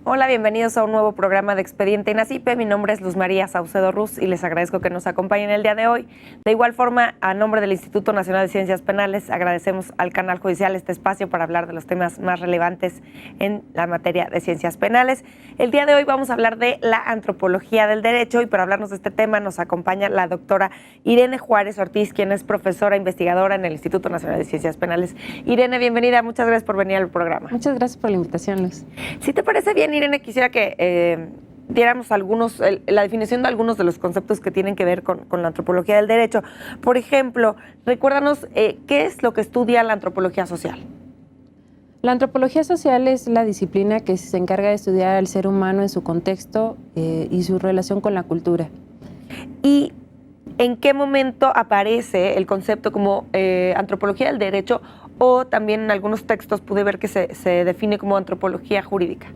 Hola, bienvenidos a un nuevo programa de Expediente INACYPE. Mi nombre es Luz María Saucedo Ruz y les agradezco que nos acompañen el día de hoy. De igual forma, a nombre del Instituto Nacional de Ciencias Penales, agradecemos al canal judicial este espacio para hablar de los temas más relevantes en la materia de ciencias penales. El día de hoy vamos a hablar de la antropología del derecho y para hablarnos de este tema nos acompaña la doctora Irene Juárez Ortiz, quien es profesora investigadora en el Instituto Nacional de Ciencias Penales. Irene, bienvenida. Muchas gracias por venir al programa. Muchas gracias por la invitación, Luz. Si te parece bien, Irene, quisiera que diéramos la definición de algunos de los conceptos que tienen que ver con la antropología del derecho. Por ejemplo, recuérdanos qué es lo que estudia la antropología social. La antropología social es la disciplina que se encarga de estudiar al ser humano en su contexto y su relación con la cultura. ¿Y en qué momento aparece el concepto como antropología del derecho o también en algunos textos pude ver que se define como antropología jurídica?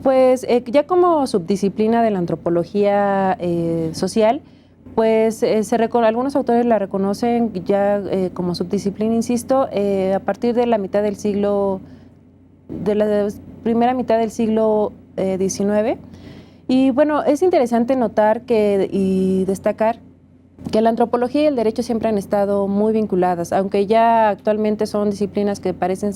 Pues ya como subdisciplina de la antropología social, pues algunos autores la reconocen ya como subdisciplina, insisto, a partir de la mitad del siglo, de la primera mitad del siglo XIX. Y bueno, es interesante notar y destacar que la antropología y el derecho siempre han estado muy vinculadas, aunque ya actualmente son disciplinas que parecen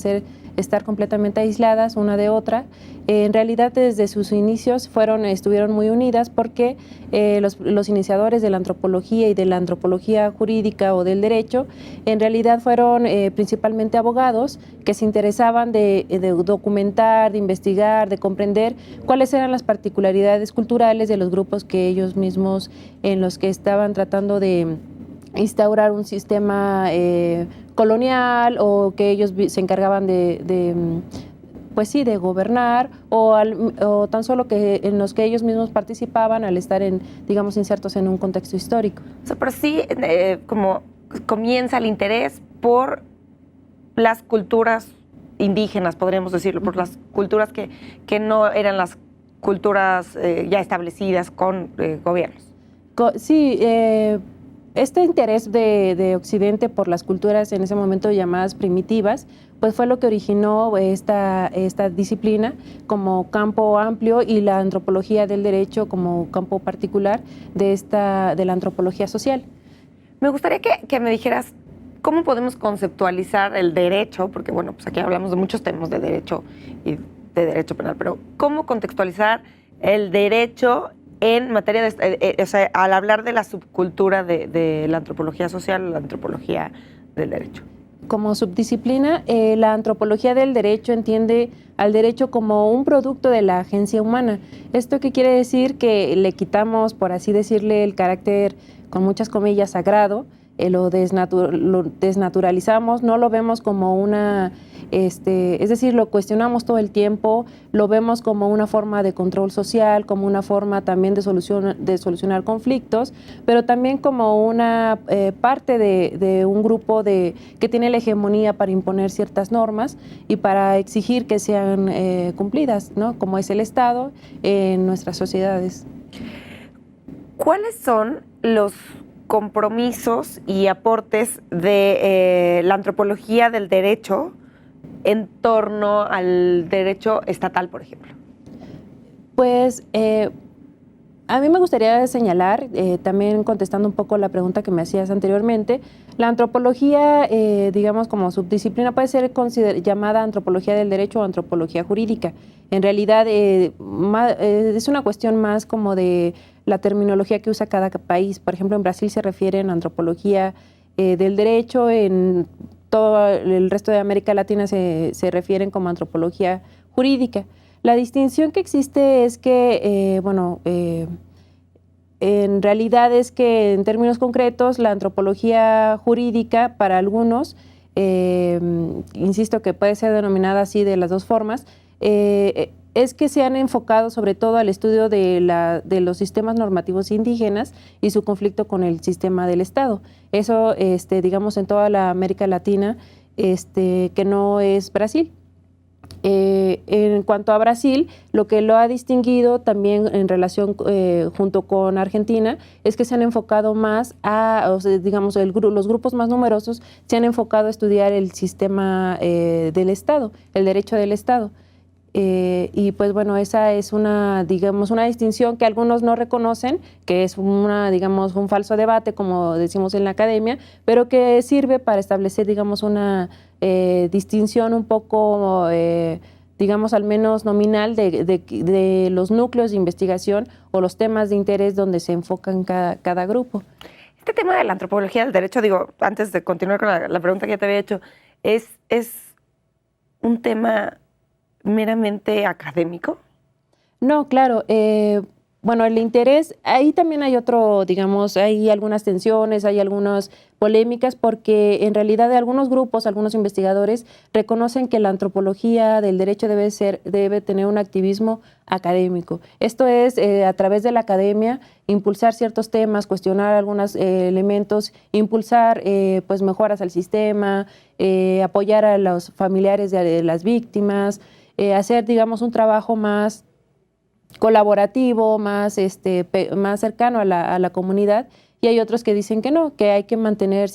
estar completamente aisladas una de otra. En realidad desde sus inicios estuvieron muy unidas porque los iniciadores de la antropología y de la antropología jurídica o del derecho en realidad fueron principalmente abogados que se interesaban de documentar, de investigar, de comprender cuáles eran las particularidades culturales de los grupos que ellos mismos en los que estaban tratando de instaurar un sistema colonial o que ellos se encargaban de gobernar o tan solo que en los que ellos mismos participaban al estar digamos, insertos en un contexto histórico. O sea, pero sí, como comienza el interés por las culturas indígenas, podríamos decirlo, por las culturas que no eran las culturas ya establecidas con gobiernos. Sí, este interés de Occidente por las culturas en ese momento llamadas primitivas, pues fue lo que originó esta disciplina como campo amplio y la antropología del derecho como campo particular de la antropología social. Me gustaría que me dijeras cómo podemos conceptualizar el derecho, porque bueno, pues aquí hablamos de muchos temas de derecho y de derecho penal, pero cómo contextualizar el derecho en materia o sea, al hablar de la subcultura de la antropología social, la antropología del derecho. Como subdisciplina, la antropología del derecho entiende al derecho como un producto de la agencia humana. ¿Esto qué quiere decir? Que le quitamos, por así decirle, el carácter, con muchas comillas, sagrado, lo desnaturalizamos, no lo vemos como es decir, lo cuestionamos todo el tiempo, lo vemos como una forma de control social, como una forma también de solucionar conflictos, pero también como una parte de un grupo que tiene la hegemonía para imponer ciertas normas y para exigir que sean cumplidas, ¿no? Como es el Estado en nuestras sociedades. ¿Cuáles son los compromisos y aportes de la antropología del derecho en torno al derecho estatal, por ejemplo? Pues a mí me gustaría señalar, también contestando un poco la pregunta que me hacías anteriormente, la antropología, digamos como subdisciplina, puede ser llamada antropología del derecho o antropología jurídica. En realidad es una cuestión más como de la terminología que usa cada país. Por ejemplo, en Brasil se refieren a antropología del derecho, en todo el resto de América Latina se refieren como antropología jurídica. La distinción que existe es que, en realidad es que en términos concretos la antropología jurídica para algunos, insisto que puede ser denominada así de las dos formas, es que se han enfocado sobre todo al estudio de los sistemas normativos indígenas y su conflicto con el sistema del Estado. Eso, digamos, en toda la América Latina, que no es Brasil. En cuanto a Brasil, lo que lo ha distinguido también en relación junto con Argentina es que se han enfocado más o sea, digamos, los grupos más numerosos se han enfocado a estudiar el sistema del Estado, el derecho del Estado. Y pues bueno, esa es una distinción que algunos no reconocen, que es un falso debate, como decimos en la academia, pero que sirve para establecer, digamos, una distinción un poco, digamos, al menos nominal de los núcleos de investigación o los temas de interés donde se enfocan cada grupo. Este tema de la antropología del derecho, digo, antes de continuar con la pregunta que ya te había hecho, es un tema meramente académico. No, claro. Bueno, el interés, ahí también hay digamos, hay algunas tensiones, hay algunas polémicas, porque en realidad algunos grupos, algunos investigadores reconocen que la antropología del derecho debe tener un activismo académico. Esto es, a través de la academia, impulsar ciertos temas, cuestionar algunos elementos, impulsar pues mejoras al sistema, apoyar a los familiares de las víctimas, hacer, digamos, un trabajo más colaborativo, más cercano a la comunidad, y hay otros que dicen que no, que hay que mantener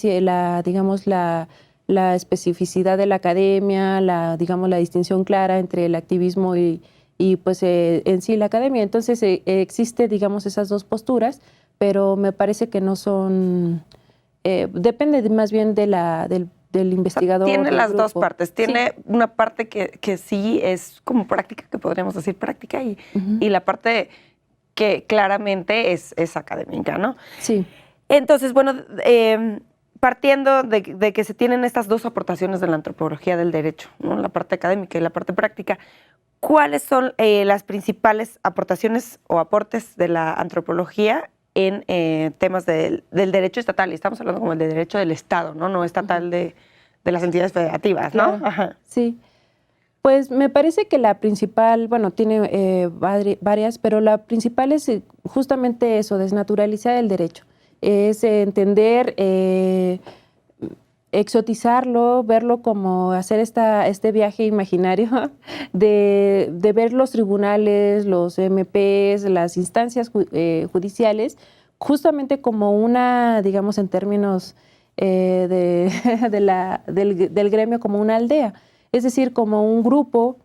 la especificidad de la academia, la distinción clara entre el activismo y pues en sí la academia. Entonces existe, digamos, esas dos posturas, pero me parece que no son, depende más bien del investigador. Tiene las grupo. dos partes. Tiene sí. una parte que sí es como práctica, que podríamos decir práctica, y la parte que claramente es académica, ¿no? Sí. Entonces, bueno, partiendo de que se tienen estas dos aportaciones de la antropología del derecho, ¿no? La parte académica y la parte práctica, ¿cuáles son las principales aportaciones o aportes de la antropología en temas del derecho estatal? Y estamos hablando como el de derecho del Estado, no estatal de las entidades federativas, ¿no? Claro. Ajá. Sí. Pues me parece que la principal, bueno, tiene varias, pero la principal es justamente eso, desnaturalizar el derecho. Es entender, exotizarlo, verlo como hacer este viaje imaginario de ver los tribunales, los MPs, las instancias judiciales, justamente como una, digamos, en términos del gremio, como una aldea. Es decir, como un grupo,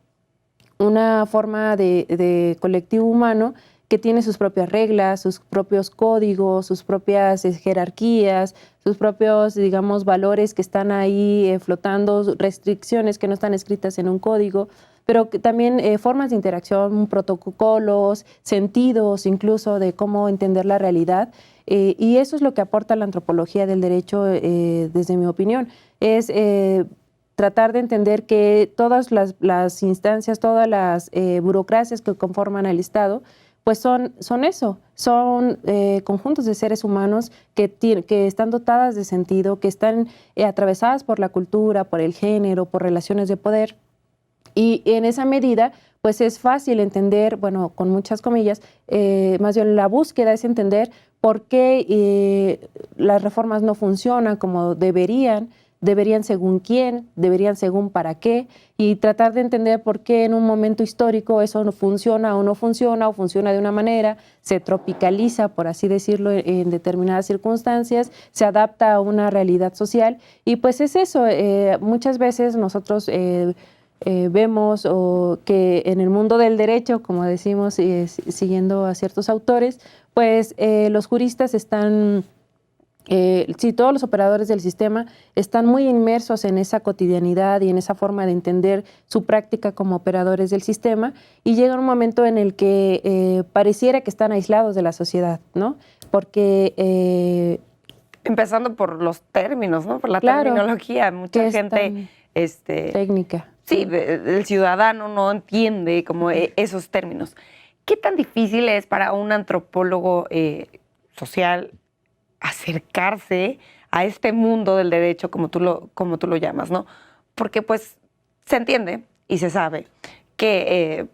una forma de colectivo humano que tiene sus propias reglas, sus propios códigos, sus propias jerarquías, sus propios, digamos, valores que están ahí flotando, restricciones que no están escritas en un código, pero que también formas de interacción, protocolos, sentidos incluso de cómo entender la realidad. Y eso es lo que aporta la antropología del derecho, desde mi opinión. Es tratar de entender que todas las instancias, todas las burocracias que conforman al Estado, pues son eso, son conjuntos de seres humanos que están dotadas de sentido, que están atravesadas por la cultura, por el género, por relaciones de poder. Y en esa medida, pues es fácil entender, bueno, con muchas comillas, más bien la búsqueda es entender por qué las reformas no funcionan como deberían según quién, deberían según para qué, y tratar de entender por qué en un momento histórico eso no funciona, o funciona de una manera, se tropicaliza, por así decirlo, en determinadas circunstancias, se adapta a una realidad social, y pues es eso. Muchas veces nosotros vemos que en el mundo del derecho, como decimos, siguiendo a ciertos autores, pues los juristas están... sí, todos los operadores del sistema están muy inmersos en esa cotidianidad y en esa forma de entender su práctica como operadores del sistema, y llega un momento en el que pareciera que están aislados de la sociedad, ¿no? Porque... empezando por los términos, ¿no? Por la terminología. Mucha gente... técnica. Sí, el ciudadano no entiende como esos términos. ¿Qué tan difícil es para un antropólogo social acercarse a este mundo del derecho, como tú lo llamas, ¿no? Porque pues se entiende y se sabe que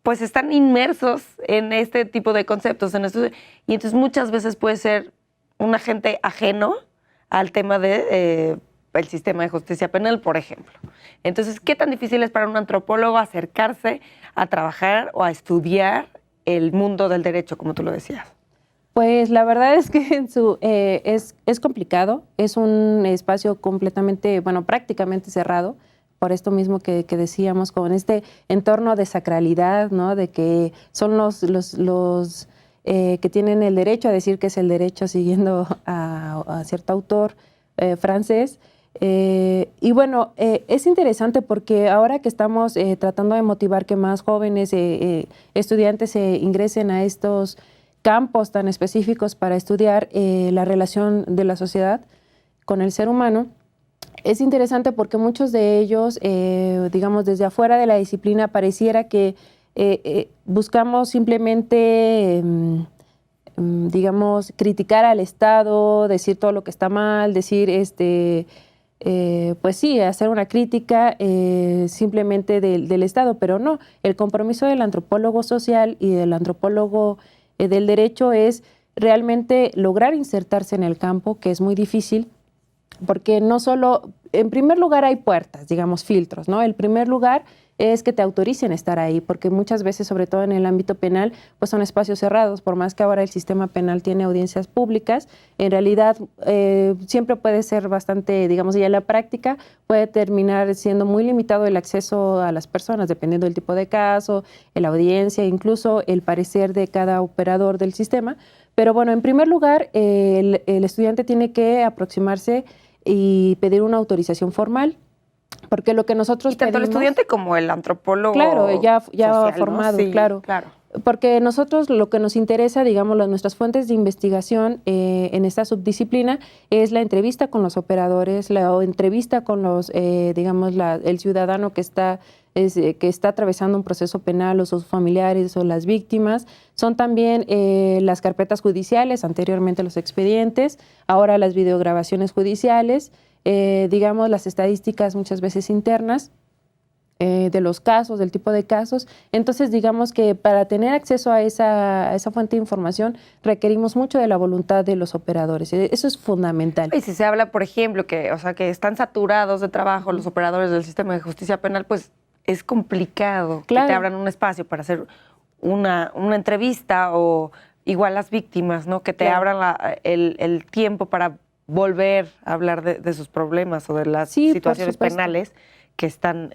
pues están inmersos en este tipo de conceptos, y entonces muchas veces puede ser un agente ajeno al tema de el sistema de justicia penal, por ejemplo. Entonces, ¿qué tan difícil es para un antropólogo acercarse a trabajar o a estudiar el mundo del derecho, como tú lo decías? Pues la verdad es que es complicado, es un espacio completamente, bueno, prácticamente cerrado, por esto mismo que decíamos, con este entorno de sacralidad, ¿no? De que son los que tienen el derecho a decir que es el derecho, siguiendo a cierto autor francés. Y bueno, es interesante porque ahora que estamos tratando de motivar que más jóvenes estudiantes ingresen a estos campos tan específicos para estudiar la relación de la sociedad con el ser humano, es interesante porque muchos de ellos, digamos, desde afuera de la disciplina, pareciera que buscamos simplemente, digamos, criticar al Estado, decir todo lo que está mal, decir, pues sí, hacer una crítica simplemente del Estado, pero no. El compromiso del antropólogo social y del antropólogo del derecho es realmente lograr insertarse en el campo, que es muy difícil, porque no solo, en primer lugar hay puertas, digamos, filtros, ¿no? El primer lugar es que te autoricen a estar ahí, porque muchas veces, sobre todo en el ámbito penal, pues son espacios cerrados. Por más que ahora el sistema penal tiene audiencias públicas, en realidad siempre puede ser bastante, digamos, ya en la práctica puede terminar siendo muy limitado el acceso a las personas, dependiendo del tipo de caso, la audiencia, incluso el parecer de cada operador del sistema. Pero bueno, en primer lugar, el estudiante tiene que aproximarse y pedir una autorización formal, porque lo que nosotros y tanto pedimos, el estudiante como el antropólogo, claro, ya social, formado, ¿no? Sí, claro. Porque nosotros lo que nos interesa, digamos, nuestras fuentes de investigación en esta subdisciplina es la entrevista con los operadores, la entrevista con los, digamos, el ciudadano que está atravesando un proceso penal, o sus familiares o las víctimas. Son también las carpetas judiciales, anteriormente los expedientes, ahora las videograbaciones judiciales, digamos, las estadísticas muchas veces internas de los casos, del tipo de casos. Entonces, digamos que para tener acceso a esa fuente de información requerimos mucho de la voluntad de los operadores. Eso es fundamental. Y si se habla, por ejemplo, que están saturados de trabajo los operadores del sistema de justicia penal, pues es complicado que te abran un espacio para hacer una entrevista, o igual las víctimas, ¿no? Que te abran el tiempo para volver a hablar de sus problemas o de las situaciones penales que están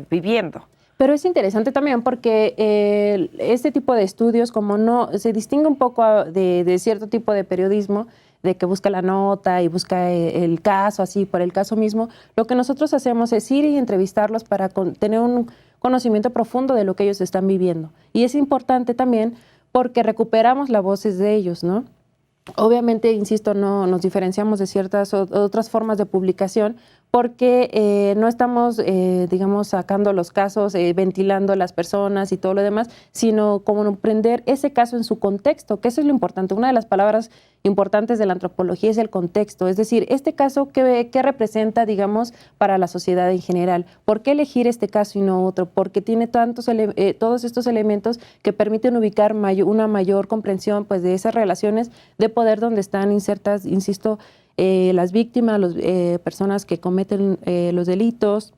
viviendo. Pero es interesante también porque este tipo de estudios, como no se distingue un poco de cierto tipo de periodismo, de que busca la nota y busca el caso, así por el caso mismo, lo que nosotros hacemos es ir y entrevistarlos para tener un conocimiento profundo de lo que ellos están viviendo. Y es importante también porque recuperamos las voces de ellos, ¿no? Obviamente, insisto, no nos diferenciamos de ciertas otras formas de publicación porque no estamos, digamos, sacando los casos, ventilando a las personas y todo lo demás, sino comprender ese caso en su contexto, que eso es lo importante. Una de las palabras importantes de la antropología es el contexto, es decir, este caso, ¿qué representa, digamos, para la sociedad en general? ¿Por qué elegir este caso y no otro? Porque tiene todos estos elementos que permiten ubicar una mayor comprensión, pues, de esas relaciones de poder donde están insertas, insisto, las víctimas, las personas que cometen los delitos,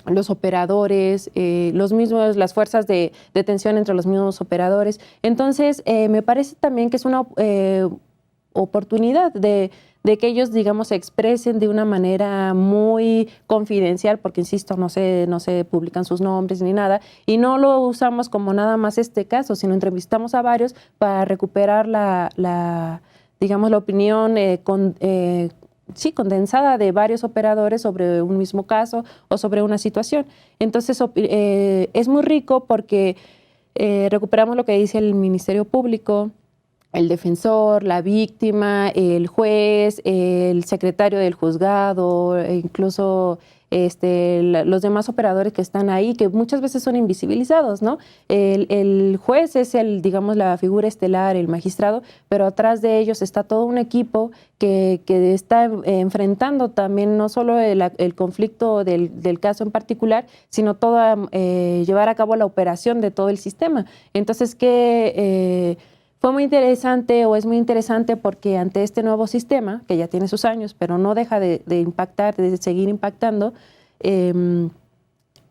los operadores, las fuerzas de detención entre los mismos operadores. Entonces, me parece también que es una oportunidad de que ellos, digamos, se expresen de una manera muy confidencial, porque, insisto, no se publican sus nombres ni nada, y no lo usamos como nada más este caso, sino entrevistamos a varios para recuperar digamos, la opinión condensada de varios operadores sobre un mismo caso o sobre una situación. Entonces, es muy rico porque recuperamos lo que dice el Ministerio Público, el defensor, la víctima, el juez, el secretario del juzgado, e incluso los demás operadores que están ahí, que muchas veces son invisibilizados, ¿no? El juez es digamos, la figura estelar, el magistrado, pero atrás de ellos está todo un equipo que está enfrentando también no solo el conflicto del caso en particular, sino llevar a cabo la operación de todo el sistema. Entonces, fue muy interesante o es muy interesante porque ante este nuevo sistema, que ya tiene sus años, pero no deja de impactar, de seguir impactando,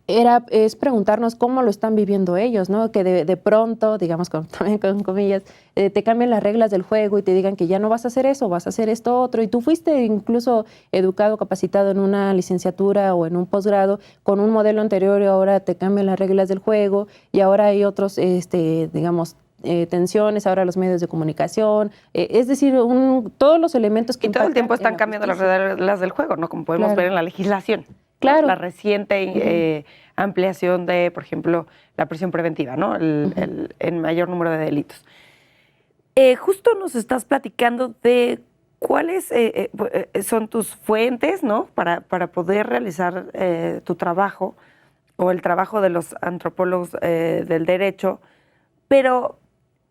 es preguntarnos cómo lo están viviendo ellos, ¿no? Que de pronto, digamos también con comillas, te cambien las reglas del juego y te digan que ya no vas a hacer eso, vas a hacer esto otro, y tú fuiste incluso educado, capacitado en una licenciatura o en un posgrado con un modelo anterior y ahora te cambian las reglas del juego y ahora hay otros, digamos, tensiones, ahora los medios de comunicación, es decir, todos los elementos que... Y todo el tiempo están cambiando las reglas del juego, ¿no? Como podemos ver en la legislación. Claro. La reciente ampliación de, por ejemplo, la prisión preventiva, ¿no? El mayor número de delitos. Justo nos estás platicando de cuáles son tus fuentes, ¿no? Para poder realizar tu trabajo o el trabajo de los antropólogos del derecho. Pero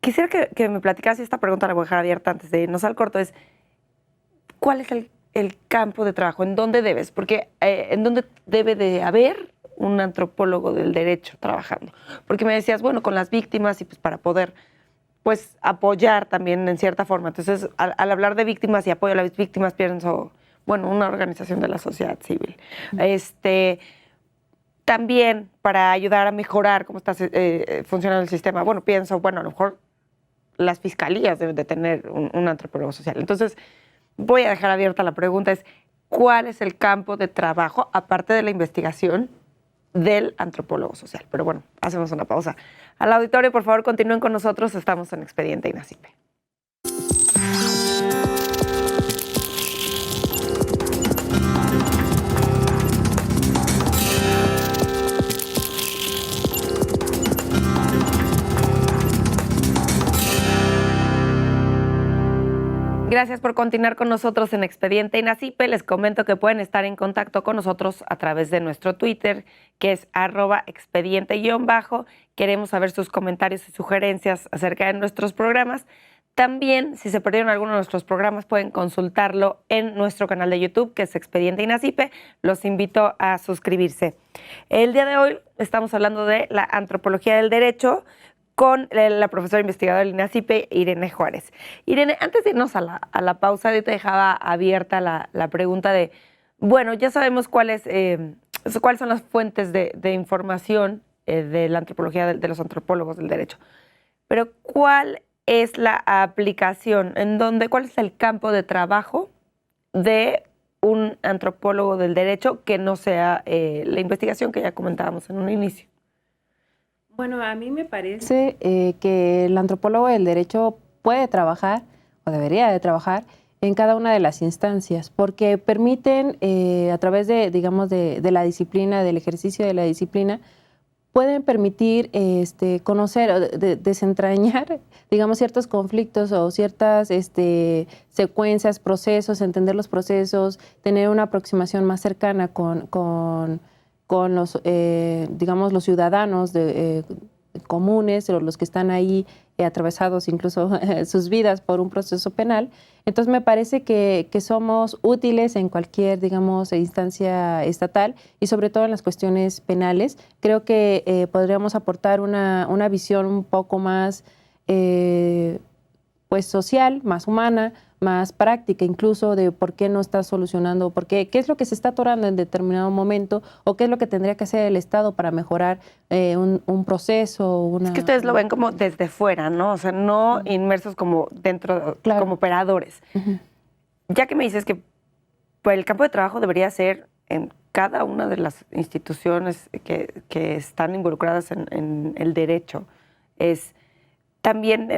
quisiera que me platicaras, y esta pregunta la voy a dejar abierta antes de irnos al corto, es ¿cuál es el campo de trabajo? ¿En dónde debes? Porque ¿en dónde debe de haber un antropólogo del derecho trabajando? Porque me decías, bueno, con las víctimas y pues para poder pues apoyar también en cierta forma. Entonces, al hablar de víctimas y apoyo a las víctimas, pienso, bueno, una organización de la sociedad civil. También para ayudar a mejorar cómo está funcionando el sistema. Bueno, pienso, bueno, a lo mejor las fiscalías deben de tener un antropólogo social. Entonces, voy a dejar abierta la pregunta, es ¿cuál es el campo de trabajo, aparte de la investigación, del antropólogo social? Pero bueno, hacemos una pausa. Al auditorio, por favor, continúen con nosotros. Estamos en Expediente INACIPE. Gracias por continuar con nosotros en Expediente INACIPE. Les comento que pueden estar en contacto con nosotros a través de nuestro Twitter, que es @expediente_. Queremos saber sus comentarios y sugerencias acerca de nuestros programas. También, si se perdieron alguno de nuestros programas, pueden consultarlo en nuestro canal de YouTube, que es Expediente INACIPE. Los invito a suscribirse. El día de hoy estamos hablando de la antropología del derecho con la profesora investigadora del INACIPE, Irene Juárez. Irene, antes de irnos a la pausa, yo te dejaba abierta la pregunta de, bueno, ya sabemos cuáles son las fuentes de información de la antropología de los antropólogos del derecho, pero ¿cuál es la aplicación? ¿Cuál es el campo de trabajo de un antropólogo del derecho que no sea la investigación que ya comentábamos en un inicio? Bueno, a mí me parece que el antropólogo del derecho puede trabajar, o debería de trabajar, en cada una de las instancias, porque permiten, a través digamos, de la disciplina, del ejercicio de la disciplina, pueden permitir conocer, desentrañar, digamos, ciertos conflictos o ciertas secuencias, procesos, entender los procesos, tener una aproximación más cercana con los, digamos, los ciudadanos comunes, o los que están ahí atravesados incluso sus vidas por un proceso penal. Entonces me parece que somos útiles en cualquier, digamos, instancia estatal y sobre todo en las cuestiones penales. Creo que podríamos aportar una visión un poco más pues social, más humana, más práctica incluso de por qué no está solucionando, qué es lo que se está atorando en determinado momento o qué es lo que tendría que hacer el Estado para mejorar un proceso. Es que ustedes lo ven como desde fuera, ¿no? O sea, no inmersos como dentro, claro, como operadores. Ya que me dices que pues, el campo de trabajo debería ser en cada una de las instituciones que están involucradas en el derecho, también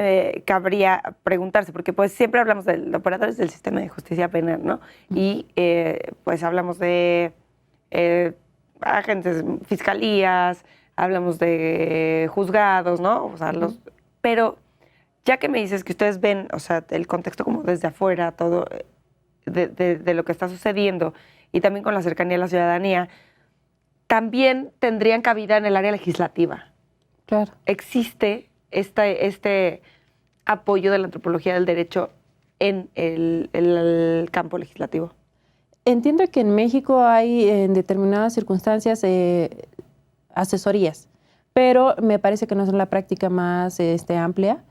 cabría preguntarse, porque pues siempre hablamos de operadores del sistema de justicia penal, ¿no? Y pues hablamos de agentes, fiscalías, hablamos de juzgados, ¿no? O sea, pero ya que me dices que ustedes ven, o sea, el contexto como desde afuera, todo de lo que está sucediendo, y también con la cercanía a la ciudadanía, también tendrían cabida en el área legislativa. Claro. ¿Existe este apoyo de la antropología del derecho en el campo legislativo? Entiendo que en México hay en determinadas circunstancias asesorías, pero me parece que no es la práctica más amplia.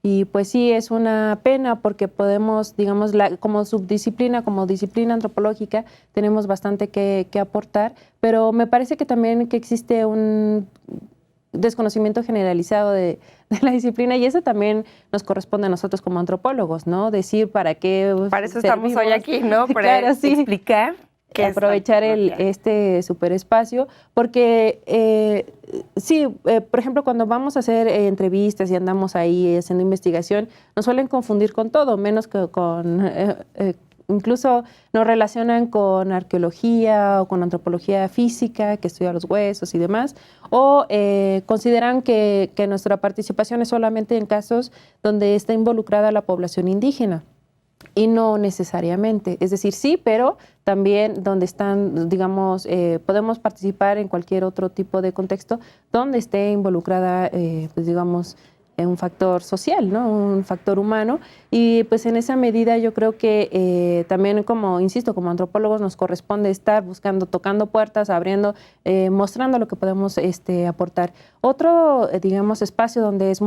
Y pues sí, es una pena porque podemos, digamos, como subdisciplina, como disciplina antropológica, tenemos bastante que aportar, pero me parece que también que existe un desconocimiento generalizado de la disciplina y eso también nos corresponde a nosotros como antropólogos, ¿no? Decir para qué Para eso estamos servimos. hoy aquí, ¿no? Para Claro, sí. explicar qué es aprovechar antropología. este superespacio, porque sí, por ejemplo, cuando vamos a hacer entrevistas y andamos ahí haciendo investigación, nos suelen confundir con todo, menos que con... incluso nos relacionan con arqueología o con antropología física, que estudia los huesos y demás, o consideran que nuestra participación es solamente en casos donde está involucrada la población indígena. Y no necesariamente, es decir, sí, pero también donde están, digamos, podemos participar en cualquier otro tipo de contexto donde esté involucrada, pues digamos, un factor social, ¿no? Un factor humano. Y pues en esa medida yo creo que también, como insisto, como antropólogos nos corresponde estar buscando, tocando puertas, abriendo, mostrando lo que podemos aportar. Otro, digamos, espacio donde es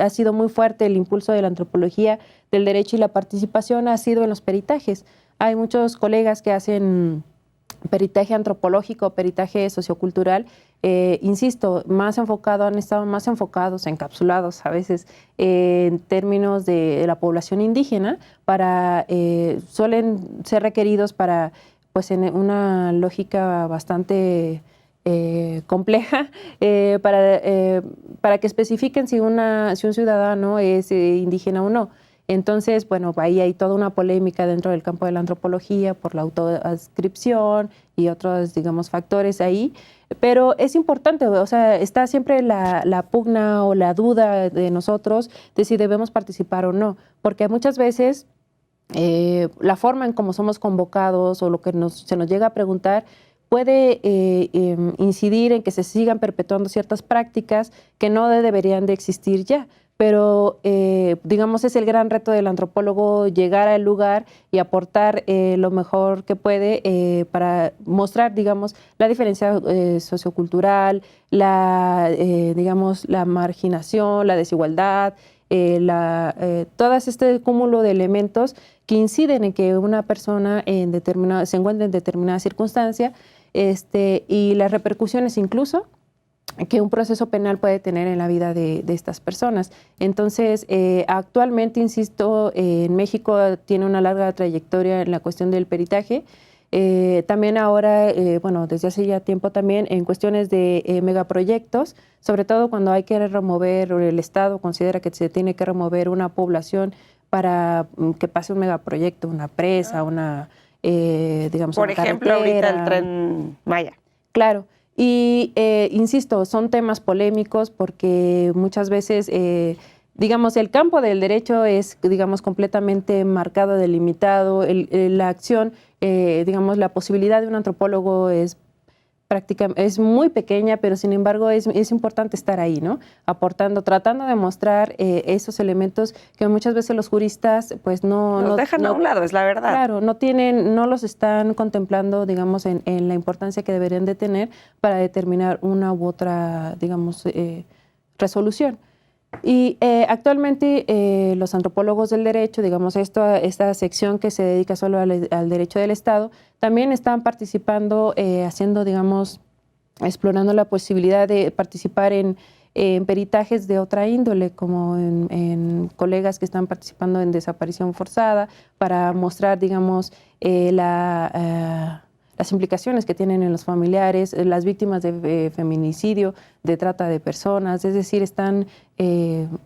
ha sido muy fuerte el impulso de la antropología del derecho y la participación ha sido en los peritajes. Hay muchos colegas que hacen peritaje antropológico, peritaje sociocultural, insisto, han estado más enfocados, encapsulados a veces en términos de la población indígena, suelen ser requeridos para, pues en una lógica bastante compleja, para que especifiquen si un ciudadano es indígena o no. Entonces, bueno, ahí hay toda una polémica dentro del campo de la antropología por la autoadscripción y otros, digamos, factores ahí. Pero es importante, o sea, está siempre la pugna o la duda de nosotros de si debemos participar o no, porque muchas veces la forma en cómo somos convocados o lo que se nos llega a preguntar puede incidir en que se sigan perpetuando ciertas prácticas que no deberían de existir ya. Pero, digamos, es el gran reto del antropólogo llegar al lugar y aportar lo mejor que puede para mostrar, digamos, la diferencia sociocultural, digamos, la marginación, la desigualdad, todo este cúmulo de elementos que inciden en que una persona se encuentre en determinada circunstancia y las repercusiones incluso que un proceso penal puede tener en la vida de estas personas. Entonces, actualmente, insisto, en México tiene una larga trayectoria en la cuestión del peritaje. También ahora, bueno, desde hace ya tiempo también en cuestiones de megaproyectos, sobre todo cuando hay que remover, o el Estado considera que se tiene que remover una población para que pase un megaproyecto, una presa, digamos, por una ejemplo, carretera. ahorita el Tren Maya. Claro. Y, insisto, son temas polémicos porque muchas veces, digamos, el campo del derecho es, digamos, completamente marcado, delimitado. La acción, digamos, la posibilidad de un antropólogo es muy pequeña, pero sin embargo es importante estar ahí, ¿no? Aportando, tratando de mostrar esos elementos que muchas veces los juristas pues Los dejan a un lado, es la verdad. Claro, no los están contemplando, digamos, en la importancia que deberían de tener para determinar una u otra, digamos, resolución. Y actualmente los antropólogos del derecho, digamos, esta sección que se dedica solo al derecho del Estado, también están participando, digamos, explorando la posibilidad de participar en peritajes de otra índole, como en colegas que están participando en desaparición forzada, para mostrar, digamos, las implicaciones que tienen en los familiares, las víctimas de feminicidio, de trata de personas, es decir, están,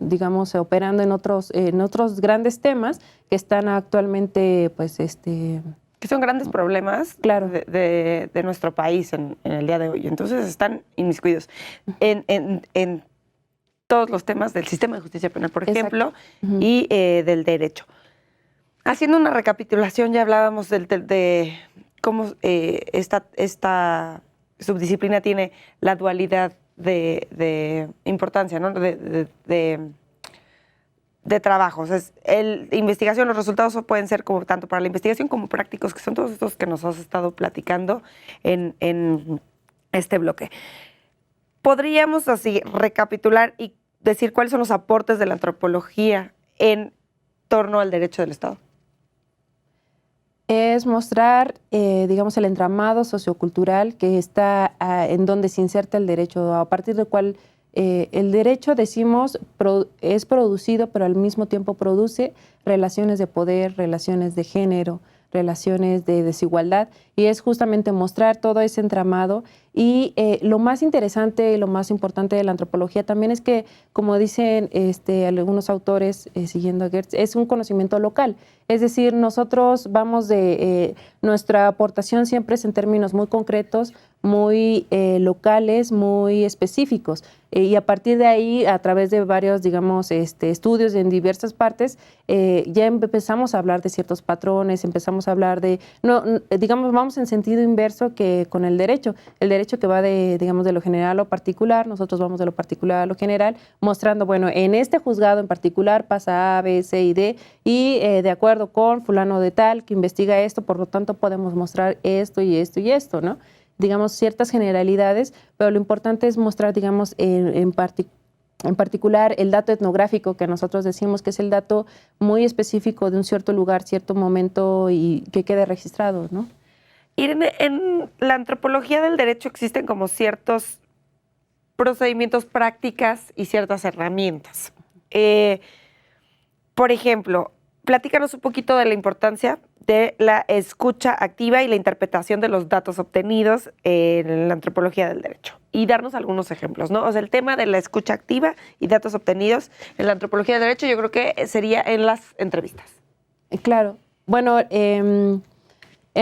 digamos, operando en otros grandes temas que están actualmente, pues, que son grandes problemas, claro, de nuestro país en el día de hoy. Entonces están inmiscuidos en todos los temas del sistema de justicia penal, por ejemplo, y del derecho. Haciendo una recapitulación, ya hablábamos de cómo esta subdisciplina tiene la dualidad de importancia, ¿no? de trabajos. Investigación, los resultados pueden ser como tanto para la investigación como prácticos, que son todos estos que nos has estado platicando en este bloque. ¿Podríamos así recapitular y decir cuáles son los aportes de la antropología en torno al derecho del Estado? Es mostrar, digamos, el entramado sociocultural que está en donde se inserta el derecho, a partir del cual el derecho, decimos, es producido, pero al mismo tiempo produce relaciones de poder, relaciones de género, relaciones de desigualdad, y es justamente mostrar todo ese entramado. Y lo más interesante y lo más importante de la antropología también es que, como dicen algunos autores, siguiendo a Geertz, es un conocimiento local. Es decir, nosotros vamos nuestra aportación siempre es en términos muy concretos, muy locales, muy específicos. Y a partir de ahí, a través de varios, digamos, estudios en diversas partes, ya empezamos a hablar de ciertos patrones, empezamos a hablar digamos, vamos en sentido inverso que con el derecho. El derecho que va digamos, de lo general a lo particular, nosotros vamos de lo particular a lo general, mostrando, bueno, en este juzgado en particular pasa A, B, C y D, y de acuerdo con fulano de tal que investiga esto, por lo tanto podemos mostrar esto y esto y esto, ¿no? Digamos, ciertas generalidades, pero lo importante es mostrar, digamos, en particular el dato etnográfico, que nosotros decimos que es el dato muy específico de un cierto lugar, cierto momento y que quede registrado, ¿no? Irene, en la antropología del derecho existen como ciertos procedimientos, prácticas y ciertas herramientas. Por ejemplo, platícanos un poquito de la importancia de la escucha activa y la interpretación de los datos obtenidos en la antropología del derecho. Y darnos algunos ejemplos, ¿no? O sea, el tema de la escucha activa y datos obtenidos en la antropología del derecho, yo creo que sería en las entrevistas. Claro. Bueno, en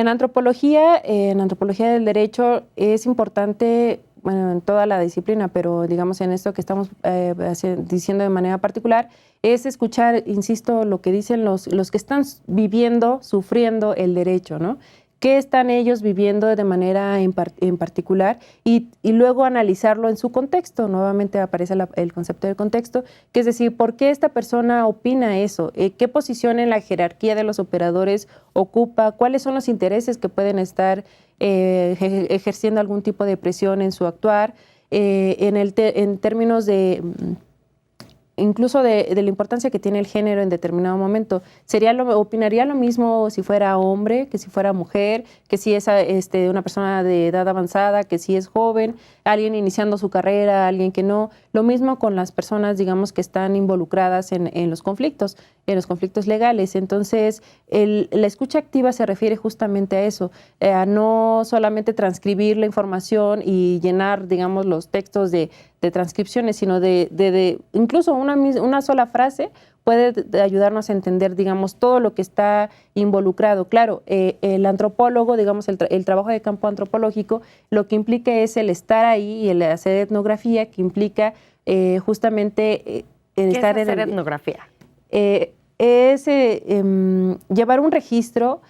antropología del derecho es importante, bueno, en toda la disciplina, pero digamos en esto que estamos diciendo de manera particular, es escuchar, insisto, lo que dicen los que están viviendo, sufriendo el derecho, ¿no? ¿Qué están ellos viviendo de manera en particular? Y luego analizarlo en su contexto. Nuevamente aparece el concepto del contexto, que es decir, ¿por qué esta persona opina eso? ¿Qué posición en la jerarquía de los operadores ocupa? ¿Cuáles son los intereses que pueden estar ejerciendo algún tipo de presión en su actuar? En términos de incluso de la importancia que tiene el género en determinado momento. ¿Opinaría lo mismo si fuera hombre, que si fuera mujer, que si es una persona de edad avanzada, que si es joven, alguien iniciando su carrera, alguien que no? Lo mismo con las personas, digamos, que están involucradas en los conflictos legales. Entonces, la escucha activa se refiere justamente a eso, a no solamente transcribir la información y llenar, digamos, los textos de transcripciones, sino incluso una sola frase puede ayudarnos a entender, digamos, todo lo que está involucrado. Claro, el antropólogo, digamos, el trabajo de campo antropológico, lo que implica es el estar ahí y el hacer etnografía, que implica justamente el estar en... ¿Qué es hacer etnografía? Es llevar un registro,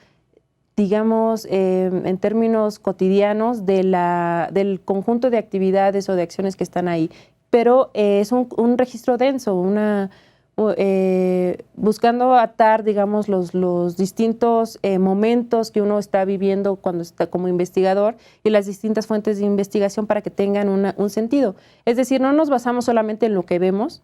digamos, en términos cotidianos del conjunto de actividades o de acciones que están ahí. Pero es un registro denso, buscando atar, digamos, los distintos momentos que uno está viviendo cuando está como investigador y las distintas fuentes de investigación para que tengan un sentido. Es decir, no nos basamos solamente en lo que vemos,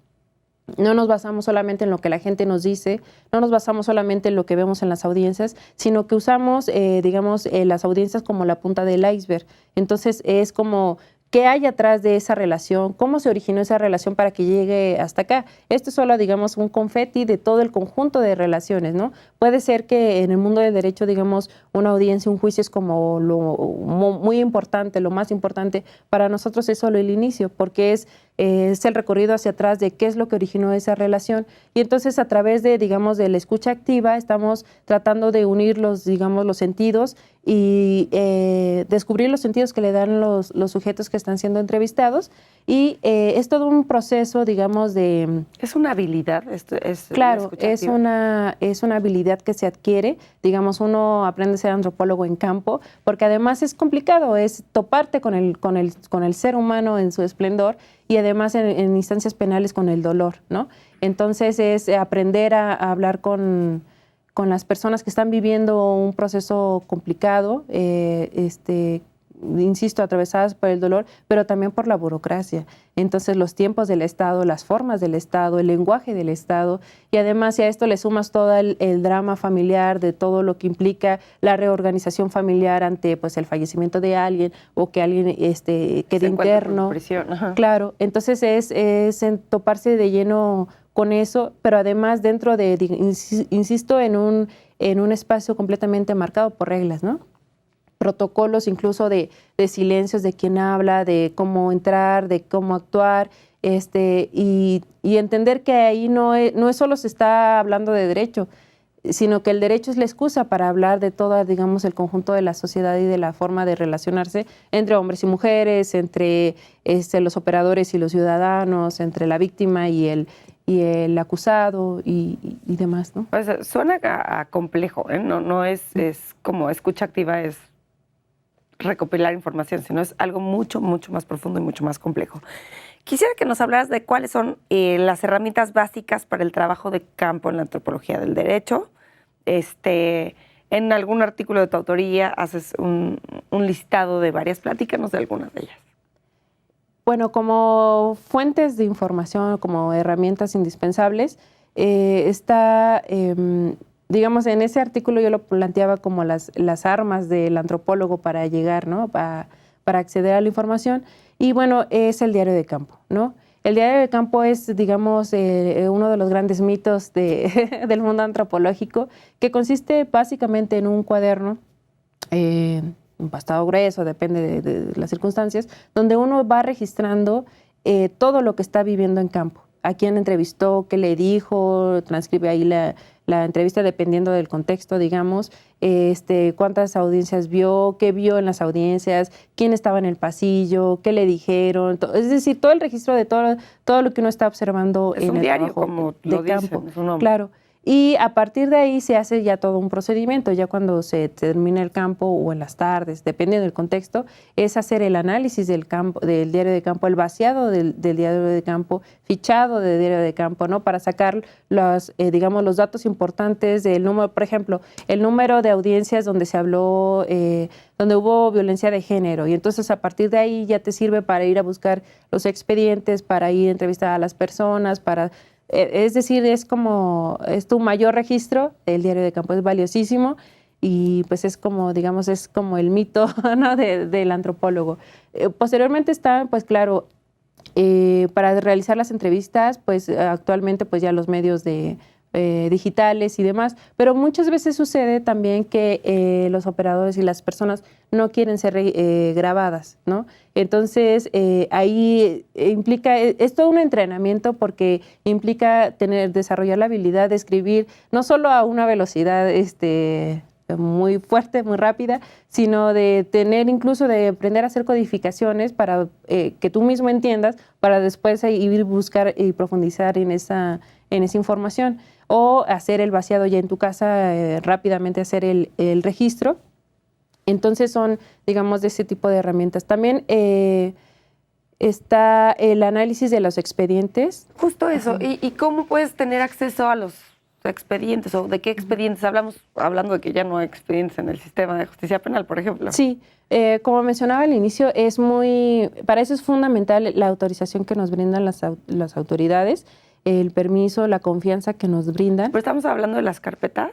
no nos basamos solamente en lo que la gente nos dice, no nos basamos solamente en lo que vemos en las audiencias, sino que usamos, digamos, las audiencias como la punta del iceberg. Entonces, es como, ¿qué hay atrás de esa relación? ¿Cómo se originó esa relación para que llegue hasta acá? Esto es solo, digamos, un confeti de todo el conjunto de relaciones, ¿no? Puede ser que en el mundo del derecho, digamos, una audiencia, un juicio es como muy importante, lo más importante. Para nosotros es solo el inicio, porque es es el recorrido hacia atrás de qué es lo que originó esa relación. Y entonces a través de, digamos, de la escucha activa estamos tratando de unir los, digamos, los sentidos y descubrir los sentidos que le dan los sujetos que están siendo entrevistados. Y es todo un proceso, digamos, de... ¿Es una habilidad? Claro, es una habilidad que se adquiere. Digamos, uno aprende a ser antropólogo en campo, porque además es complicado, es toparte con el ser humano en su esplendor y además en instancias penales con el dolor, ¿no? Entonces es aprender a hablar con las personas que están viviendo un proceso complicado, insisto, atravesadas por el dolor, pero también por la burocracia. Entonces, los tiempos del Estado, las formas del Estado, el lenguaje del Estado, y además si a esto le sumas todo el drama familiar de todo lo que implica la reorganización familiar ante pues el fallecimiento de alguien o que alguien quede interno. Claro, entonces es toparse de lleno con eso, pero además dentro de insisto, en un espacio completamente marcado por reglas, ¿no? Protocolos incluso de silencios de quién habla, de cómo entrar, de cómo actuar, y entender que ahí no es solo se está hablando de derecho, sino que el derecho es la excusa para hablar de todo, digamos, el conjunto de la sociedad y de la forma de relacionarse entre hombres y mujeres, entre los operadores y los ciudadanos, entre la víctima y el acusado y demás, ¿no? Pues suena a complejo, ¿eh? No es como escucha activa, es recopilar información, sino es algo mucho, mucho más profundo y mucho más complejo. Quisiera que nos hablaras de cuáles son las herramientas básicas para el trabajo de campo en la antropología del derecho. En algún artículo de tu autoría haces un listado de varias, platícanos de algunas de ellas. Bueno, como fuentes de información, como herramientas indispensables, está... digamos, en ese artículo yo lo planteaba como las armas del antropólogo para llegar, ¿no? Para acceder a la información. Y bueno, es el diario de campo, ¿no? El diario de campo es, digamos, uno de los grandes mitos del mundo antropológico, que consiste básicamente en un cuaderno, empastado grueso, depende de las circunstancias, donde uno va registrando todo lo que está viviendo en campo. A quién entrevistó, qué le dijo, transcribe ahí la entrevista dependiendo del contexto, digamos, cuántas audiencias vio, qué vio en las audiencias, quién estaba en el pasillo, qué le dijeron, es decir, todo el registro de todo lo que uno está observando en el diario, trabajo como de lo campo. dicen, es un nombre. Claro. Y a partir de ahí se hace ya todo un procedimiento, ya cuando se termina el campo o en las tardes, dependiendo del contexto, es hacer el análisis del diario de campo, el vaciado del diario de campo, fichado del diario de campo, ¿no? Para sacar digamos, los datos importantes del número, por ejemplo, el número de audiencias donde se habló, donde hubo violencia de género. Y entonces a partir de ahí ya te sirve para ir a buscar los expedientes, para ir a entrevistar a las personas, es decir, es tu mayor registro. El diario de campo es valiosísimo y pues es como, digamos, es como el mito, ¿no? del antropólogo. Posteriormente está, pues claro, para realizar las entrevistas, pues actualmente pues ya los medios digitales y demás, pero muchas veces sucede también que los operadores y las personas no quieren ser grabadas, ¿no? Entonces, ahí implica, es todo un entrenamiento porque implica desarrollar la habilidad de escribir no solo a una velocidad muy fuerte, muy rápida, sino de incluso de aprender a hacer codificaciones para que tú mismo entiendas, para después ir buscar y profundizar en esa información, o hacer el vaciado ya en tu casa, rápidamente hacer el registro. Entonces son, digamos, de ese tipo de herramientas. También está el análisis de los expedientes. Justo eso. ¿Y cómo puedes tener acceso a los expedientes o de qué expedientes hablamos, hablando de que ya no hay expedientes en el sistema de justicia penal, por ejemplo? Sí, como mencionaba al inicio, para eso es fundamental la autorización que nos brindan las autoridades, el permiso, la confianza que nos brindan. ¿Pero estamos hablando de las carpetas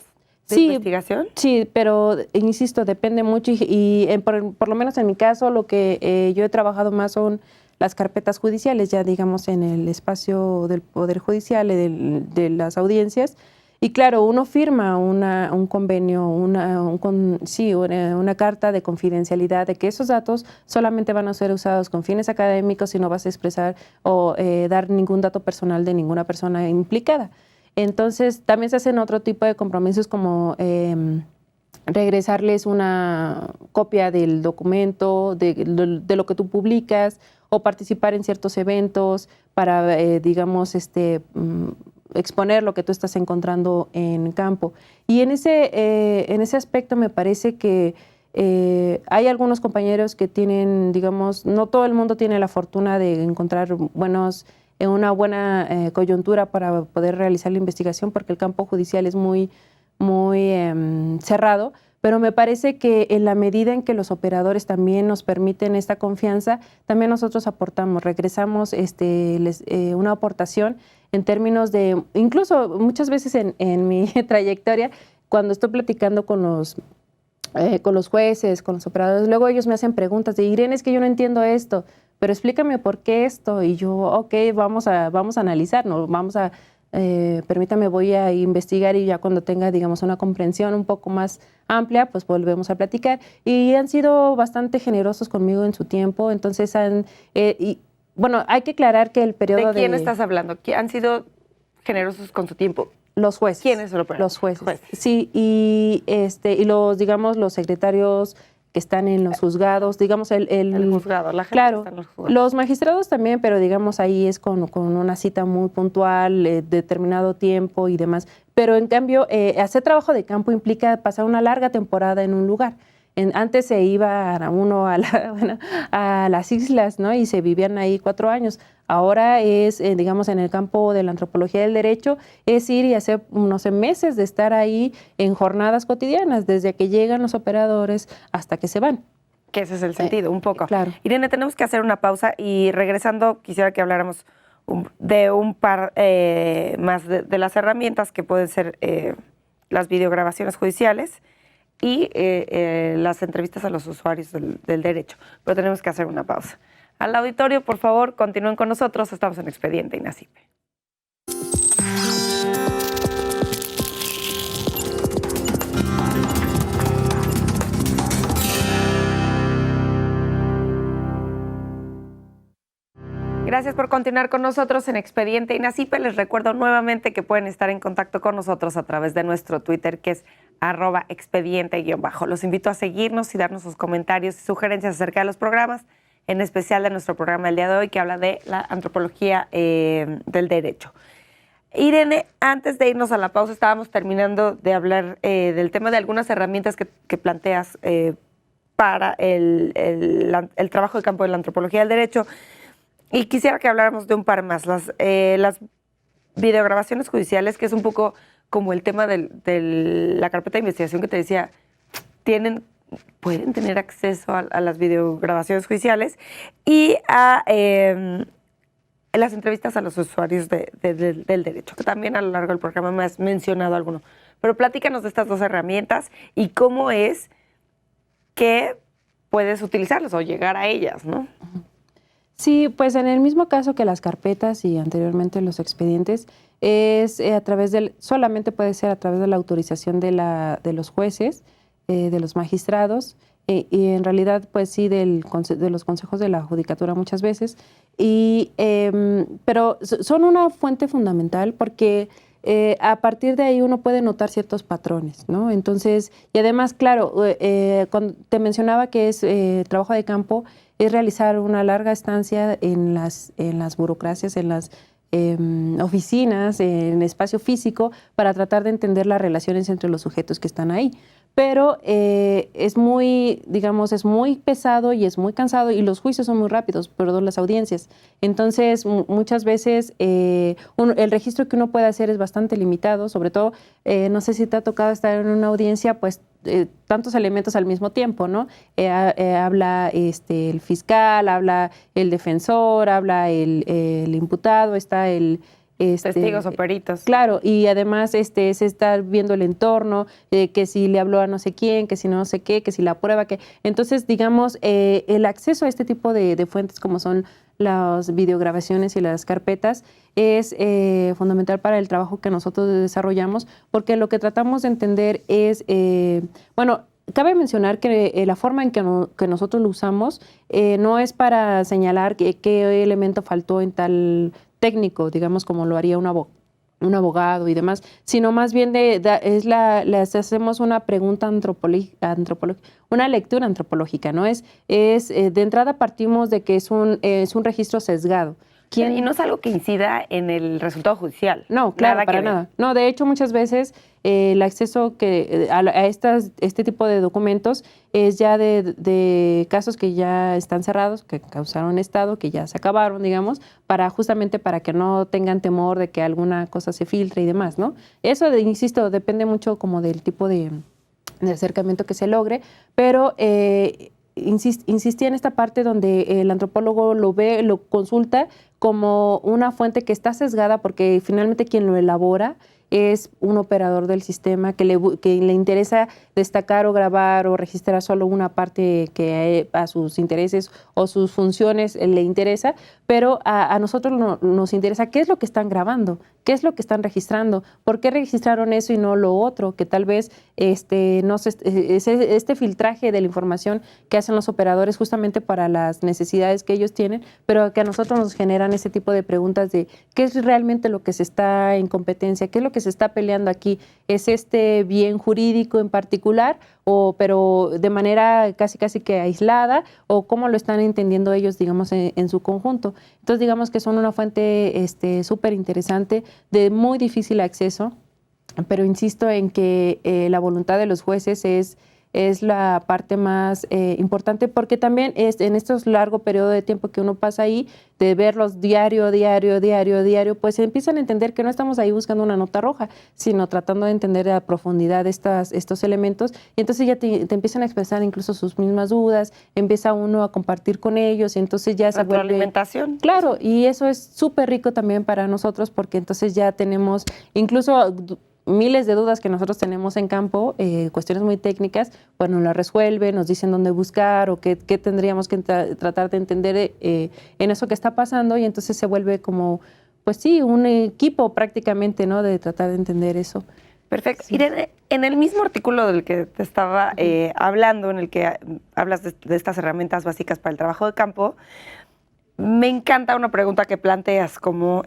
de investigación? Sí, pero insisto, depende mucho y por lo menos en mi caso lo que yo he trabajado más son las carpetas judiciales, ya digamos en el espacio del Poder Judicial, de las audiencias. Y claro, uno firma un convenio, una carta de confidencialidad de que esos datos solamente van a ser usados con fines académicos y no vas a expresar o dar ningún dato personal de ninguna persona implicada. Entonces, también se hacen otro tipo de compromisos como regresarles una copia del documento, de lo que tú publicas, o participar en ciertos eventos para, digamos, exponer lo que tú estás encontrando en campo. Y en ese aspecto me parece que hay algunos compañeros que tienen, digamos, no todo el mundo tiene la fortuna de encontrar una buena coyuntura para poder realizar la investigación, porque el campo judicial es muy cerrado, pero me parece que en la medida en que los operadores también nos permiten esta confianza, también nosotros aportamos, regresamos una aportación en términos de, incluso muchas veces en mi trayectoria, cuando estoy platicando con los jueces, con los operadores, luego ellos me hacen preguntas de, Irene, es que yo no entiendo esto, pero explícame por qué esto, y yo, ok, vamos a analizar, ¿no? Permítame, voy a investigar y ya cuando tenga, digamos, una comprensión un poco más amplia, pues volvemos a platicar. Y han sido bastante generosos conmigo en su tiempo, entonces bueno, hay que aclarar que el periodo ¿De quién estás hablando? ¿Han sido generosos con su tiempo? Los jueces. ¿Quiénes son los jueces? Sí, y los secretarios que están en los juzgados, digamos el juzgado, la gente claro, que está en los juzgados. Los magistrados también, pero digamos ahí es con una cita muy puntual, determinado tiempo y demás. Pero en cambio, hacer trabajo de campo implica pasar una larga temporada en un lugar. Antes se iba uno a las islas, ¿no? Y se vivían ahí 4 años. Ahora es, digamos, en el campo de la antropología del derecho, es ir y hacer, no sé, meses de estar ahí en jornadas cotidianas, desde que llegan los operadores hasta que se van. Que ese es el sentido, un poco. Claro. Irene, tenemos que hacer una pausa y regresando quisiera que habláramos de un par más de las herramientas que pueden ser las videograbaciones judiciales y las entrevistas a los usuarios del derecho. Pero tenemos que hacer una pausa. Al auditorio, por favor, continúen con nosotros. Estamos en Expediente INACIPE. Gracias por continuar con nosotros en Expediente INACIPE. Les recuerdo nuevamente que pueden estar en contacto con nosotros a través de nuestro Twitter, que es @expediente_. Los invito a seguirnos y darnos sus comentarios y sugerencias acerca de los programas, en especial de nuestro programa del día de hoy, que habla de la antropología del derecho. Irene, antes de irnos a la pausa, estábamos terminando de hablar del tema de algunas herramientas que planteas para el trabajo de campo de la antropología del derecho. Y quisiera que habláramos de un par más, las videograbaciones judiciales, que es un poco como el tema de la carpeta de investigación que te decía, pueden tener acceso a las videograbaciones judiciales y a las entrevistas a los usuarios del derecho, que también a lo largo del programa me has mencionado alguno. Pero platícanos de estas dos herramientas y cómo es que puedes utilizarlas o llegar a ellas, ¿no? Sí, pues en el mismo caso que las carpetas y anteriormente los expedientes, es solamente puede ser a través de la autorización de los jueces, de los magistrados, y en realidad pues sí de los consejos de la judicatura muchas veces, pero son una fuente fundamental porque a partir de ahí uno puede notar ciertos patrones, ¿no? Entonces, y además, claro, cuando te mencionaba que es trabajo de campo, es realizar una larga estancia en las burocracias, en las oficinas, en espacio físico, para tratar de entender las relaciones entre los sujetos que están ahí. Pero es muy pesado y es muy cansado y los juicios son muy rápidos, las audiencias. Entonces, muchas veces el registro que uno puede hacer es bastante limitado, sobre todo, no sé si te ha tocado estar en una audiencia, pues tantos elementos al mismo tiempo, ¿no? Habla el fiscal, habla el defensor, habla el imputado, está testigos o peritos. Claro, y además se está viendo el entorno, que si le habló a no sé quién, que si no sé qué, que si la prueba, que... Entonces, digamos, el acceso a este tipo de fuentes como son las videograbaciones y las carpetas es fundamental para el trabajo que nosotros desarrollamos, porque lo que tratamos de entender es, cabe mencionar que la forma en que nosotros lo usamos no es para señalar qué elemento faltó en tal técnico, digamos, como lo haría un abogado y demás, sino más bien les hacemos una pregunta antropológica, una lectura antropológica, ¿no? De entrada partimos de que es un registro sesgado. Y no es algo que incida en el resultado judicial. No, claro, para nada. No, de hecho, muchas veces el acceso a este tipo de documentos es ya de casos que ya están cerrados, que causaron estado, que ya se acabaron, digamos, justamente para que no tengan temor de que alguna cosa se filtre y demás, ¿no? Eso, insisto, depende mucho como del tipo de acercamiento que se logre, pero insistía en esta parte donde el antropólogo lo ve, lo consulta como una fuente que está sesgada porque finalmente quien lo elabora es un operador del sistema que le interesa destacar o grabar o registrar solo una parte que a sus intereses o sus funciones le interesa, pero a nosotros nos interesa qué es lo que están grabando, qué es lo que están registrando, por qué registraron eso y no lo otro, que tal vez este filtraje de la información que hacen los operadores justamente para las necesidades que ellos tienen, pero que a nosotros nos generan ese tipo de preguntas de qué es realmente lo que se está en competencia, qué es lo que se está peleando aquí, ¿es este bien jurídico en particular pero de manera casi que aislada, o cómo lo están entendiendo ellos, digamos, en su conjunto? Entonces, digamos que son una fuente súper interesante, de muy difícil acceso, pero insisto en que la voluntad de los jueces es la parte más importante, porque también en estos largo periodo de tiempo que uno pasa ahí, de verlos diario, pues empiezan a entender que no estamos ahí buscando una nota roja, sino tratando de entender a profundidad estos elementos, y entonces ya te empiezan a expresar incluso sus mismas dudas, empieza uno a compartir con ellos, y entonces ya se vuelve... Retroalimentación. Claro, y eso es súper rico también para nosotros, porque entonces ya tenemos incluso miles de dudas que nosotros tenemos en campo, cuestiones muy técnicas, pues nos las resuelven, nos dicen dónde buscar o qué tendríamos que tratar de entender en eso que está pasando, y entonces se vuelve como, pues sí, un equipo prácticamente, ¿no?, de tratar de entender eso. Perfecto. Sí. Irene, en el mismo artículo del que te estaba hablando, en el que hablas de estas herramientas básicas para el trabajo de campo, me encanta una pregunta que planteas como...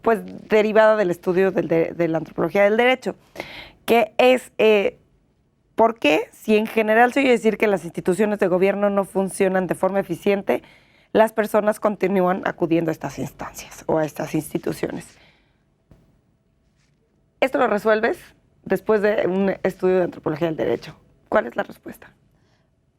pues derivada del estudio de la antropología del derecho, que es ¿por qué, si en general se oye decir que las instituciones de gobierno no funcionan de forma eficiente, las personas continúan acudiendo a estas instancias o a estas instituciones? ¿Esto lo resuelves después de un estudio de antropología del derecho? ¿Cuál es la respuesta?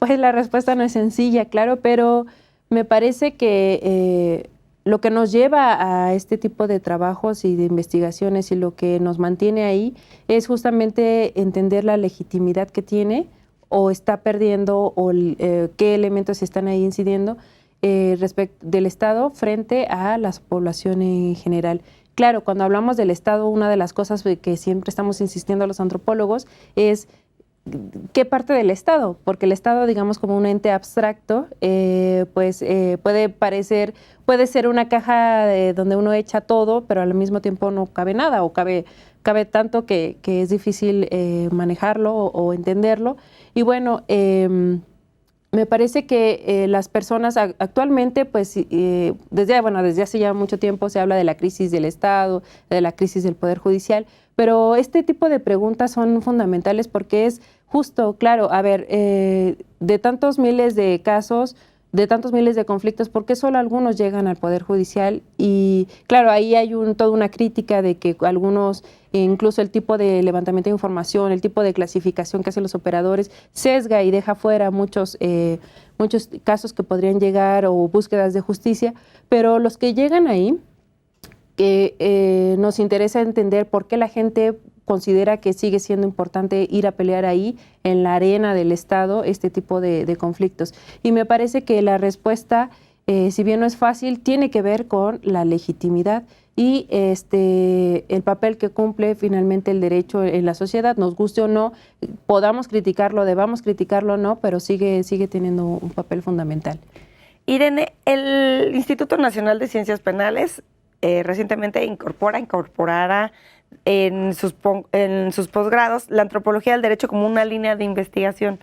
Pues la respuesta no es sencilla, claro, pero me parece que... lo que nos lleva a este tipo de trabajos y de investigaciones y lo que nos mantiene ahí es justamente entender la legitimidad que tiene o está perdiendo o qué elementos están ahí incidiendo respecto del Estado frente a la población en general. Claro, cuando hablamos del Estado, una de las cosas que siempre estamos insistiendo a los antropólogos es ¿qué parte del Estado? Porque el Estado, digamos, como un ente abstracto, puede ser una caja donde uno echa todo, pero al mismo tiempo no cabe nada, o cabe tanto que es difícil manejarlo o entenderlo. Y bueno, me parece que las personas actualmente, pues desde hace ya mucho tiempo se habla de la crisis del Estado, de la crisis del Poder Judicial, pero este tipo de preguntas son fundamentales porque es justo, claro, a ver, de tantos miles de casos, de tantos miles de conflictos, ¿por qué solo algunos llegan al Poder Judicial? Y claro, ahí hay toda una crítica de que algunos, incluso el tipo de levantamiento de información, el tipo de clasificación que hacen los operadores, sesga y deja fuera muchos casos que podrían llegar o búsquedas de justicia, pero los que llegan ahí, nos interesa entender por qué la gente considera que sigue siendo importante ir a pelear ahí, en la arena del Estado, este tipo de conflictos. Y me parece que la respuesta, si bien no es fácil, tiene que ver con la legitimidad y el papel que cumple finalmente el derecho en la sociedad, nos guste o no, podamos criticarlo, debamos criticarlo o no, pero sigue teniendo un papel fundamental. Irene, el Instituto Nacional de Ciencias Penales recientemente incorporara en sus posgrados la antropología del derecho como una línea de investigación.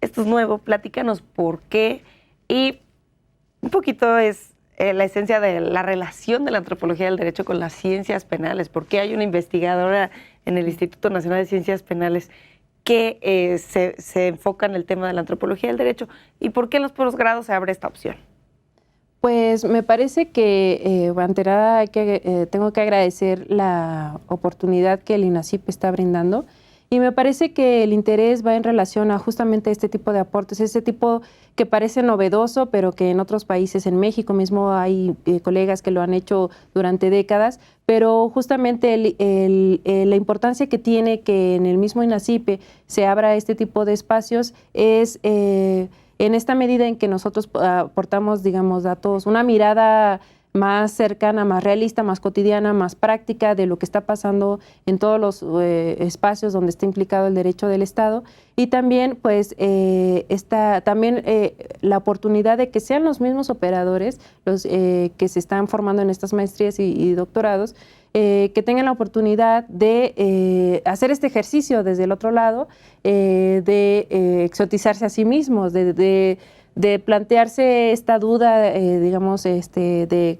Esto es nuevo, platícanos por qué, y un poquito es la esencia de la relación de la antropología del derecho con las ciencias penales. ¿Por qué hay una investigadora en el Instituto Nacional de Ciencias Penales que se enfoca en el tema de la antropología del derecho? ¿Y por qué en los posgrados se abre esta opción? Pues me parece que, ante nada, tengo que agradecer la oportunidad que el INACYP está brindando, y me parece que el interés va en relación a justamente este tipo de aportes, este tipo que parece novedoso, pero que en otros países, en México mismo, hay colegas que lo han hecho durante décadas, pero justamente la importancia que tiene que en el mismo INACYP se abra este tipo de espacios es en esta medida en que nosotros aportamos, digamos, datos, una mirada más cercana, más realista, más cotidiana, más práctica de lo que está pasando en todos los espacios donde está implicado el derecho del Estado, y también pues la oportunidad de que sean los mismos operadores los que se están formando en estas maestrías y doctorados, que tengan la oportunidad de hacer este ejercicio desde el otro lado, de exotizarse a sí mismos, de plantearse esta duda, digamos, de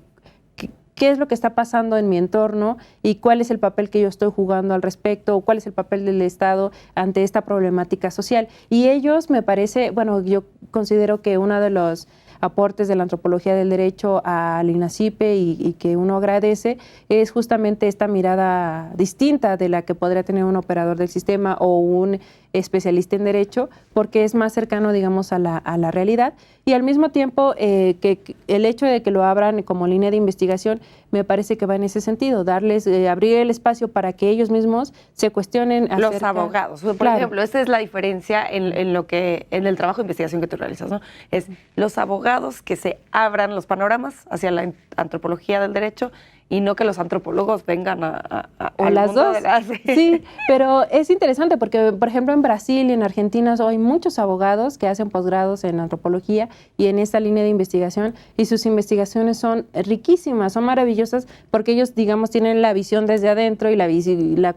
qué es lo que está pasando en mi entorno y cuál es el papel que yo estoy jugando al respecto, o cuál es el papel del Estado ante esta problemática social. Y ellos, me parece, bueno, yo considero que uno de los aportes de la antropología del derecho al INACYP y que uno agradece es justamente esta mirada distinta de la que podría tener un operador del sistema o un especialista en derecho, porque es más cercano, digamos, a la realidad, y al mismo tiempo que el hecho de que lo abran como línea de investigación me parece que va en ese sentido, darles, abrir el espacio para que ellos mismos se cuestionen acerca. Los abogados, por ejemplo, esta es la diferencia en el trabajo de investigación que tú realizas, ¿no? Es los abogados que se abran los panoramas hacia la antropología del derecho, y no que los antropólogos vengan o las dos. Sí, pero es interesante porque, por ejemplo, en Brasil y en Argentina hay muchos abogados que hacen posgrados en antropología y en esta línea de investigación, y sus investigaciones son riquísimas, son maravillosas, porque ellos, digamos, tienen la visión desde adentro y la